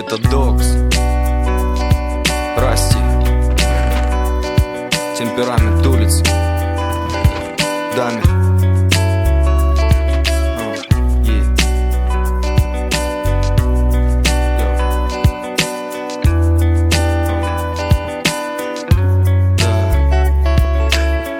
Это Докс, Расти, темперамент улиц, Дами.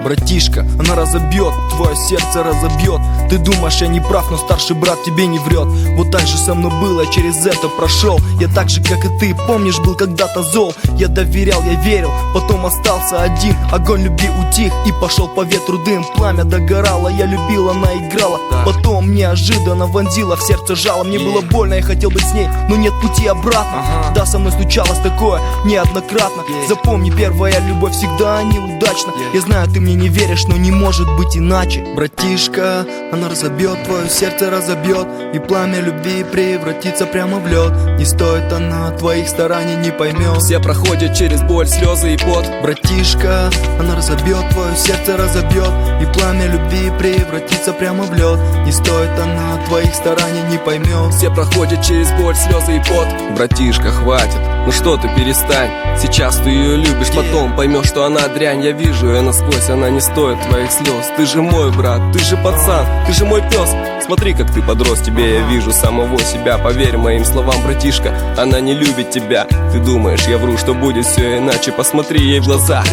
Братишка, она разобьет, твое сердце разобьет. Ты думаешь, я не прав, но старший брат тебе не врет. Вот так же со мной было, я через это прошел. Я так же, как и ты, помнишь, был когда-то зол. Я доверял, я верил, потом остался один. Огонь любви утих и пошел по ветру дым. Пламя догорало, я любил, она играла. Потом неожиданно вонзила в сердце жало. Мне было больно, я хотел быть с ней, но нет пути обратно. Да, со мной случалось такое неоднократно. Запомни, первая любовь всегда неудачна. Я знаю, ты мне не веришь, но не может быть иначе. Братишка, она разобьет, твое сердце разобьет, и пламя любви превратится прямо в лед. Не стоит она твоих стараний, не поймет. Все проходят через боль, слезы и пот. Братишка, она разобьет, твое сердце разобьет, и пламя любви превратится прямо в лед. Не стоит она твоих стараний, не поймет. Все проходят через боль, слезы и пот. Братишка, хватит, ну что ты, перестань. Сейчас ты ее любишь, потом поймешь, что она дрянь. Я вижу ее насквозь, она не стоит твоих слез. Ты же мой брат, ты же пацан, ты же мой пес. Смотри, как ты подрос, тебе я вижу самого себя. Поверь моим словам, братишка, она не любит тебя. Ты думаешь, я вру, что будет все иначе. Посмотри ей в глаза,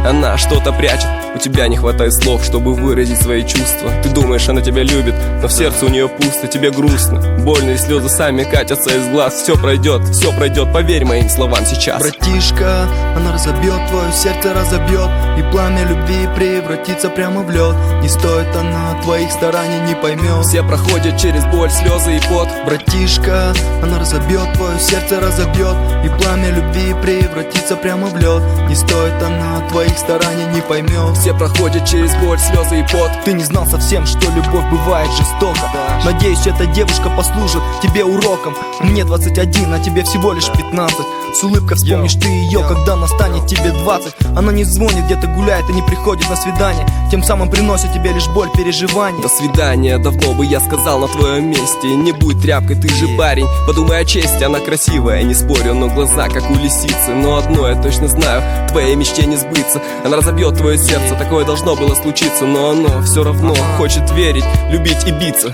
она что-то прячет. У тебя не хватает слов, чтобы выразить свои чувства. Ты думаешь, она тебя любит, но в сердце у нее пусто. Тебе грустно, больно, и слезы сами катятся из глаз. Все пройдет, поверь моим словам сейчас. Братишка, она разобьет, твое сердце разобьет, и пламя любви превратится прямо в лед. Не стоит она твоих стараний, не поймет. Все проходят через боль, слезы и пот. Братишка, она разобьет, твое сердце разобьет, и пламя любви превратится прямо в лед. Не стоит она твоих стараний, не поймет. Все проходят через боль, слезы и пот. Ты не знал совсем, что любовь бывает жестоко. Надеюсь, эта девушка послужит тебе уроком. Мне 21, а тебе всего лишь 15. С улыбкой вспомнишь ты ее, когда настанет тебе 20. Она не звонит, где-то гуляет и не приходит на свидание, тем самым приносит тебе лишь боль, переживания. До свидания, давно бы я сказал на твоем месте. Не будь тряпкой, ты же парень, подумай о чести. Она красивая, не спорю, но глаза как у лисицы. Но одно я точно знаю, твоей мечте не сбыться. Она разобьет твое сердце, такое должно было случиться. Но оно все равно хочет верить, любить и биться.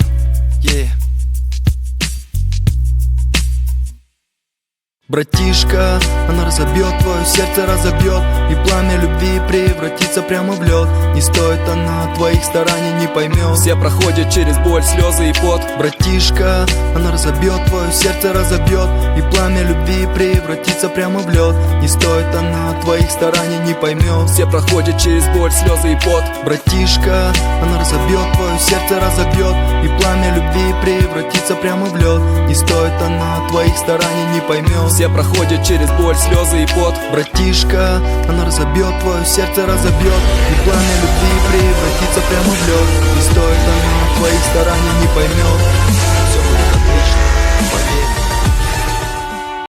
Братишка, она разобьет, твое сердце разобьет, и пламя любви превратится прямо в лед. Не стоит она твоих стараний, не поймет. Все проходят через боль, слезы и пот. Братишка, она разобьет, твое сердце разобьет, и пламя любви превратится прямо в лед. Не стоит она твоих стараний, не поймет. Все проходят через боль, слезы и пот. Братишка, она разобьет, твое сердце разобьет, и пламя любви превратится прямо в лед. Не стоит она твоих стараний, не поймет. Все проходят через боль, слезы и пот. Братишка, она разобьет, твое сердце разобьет, и пламя любви превратится прямо в лед. Не стоит она твоих стараний, не поймет.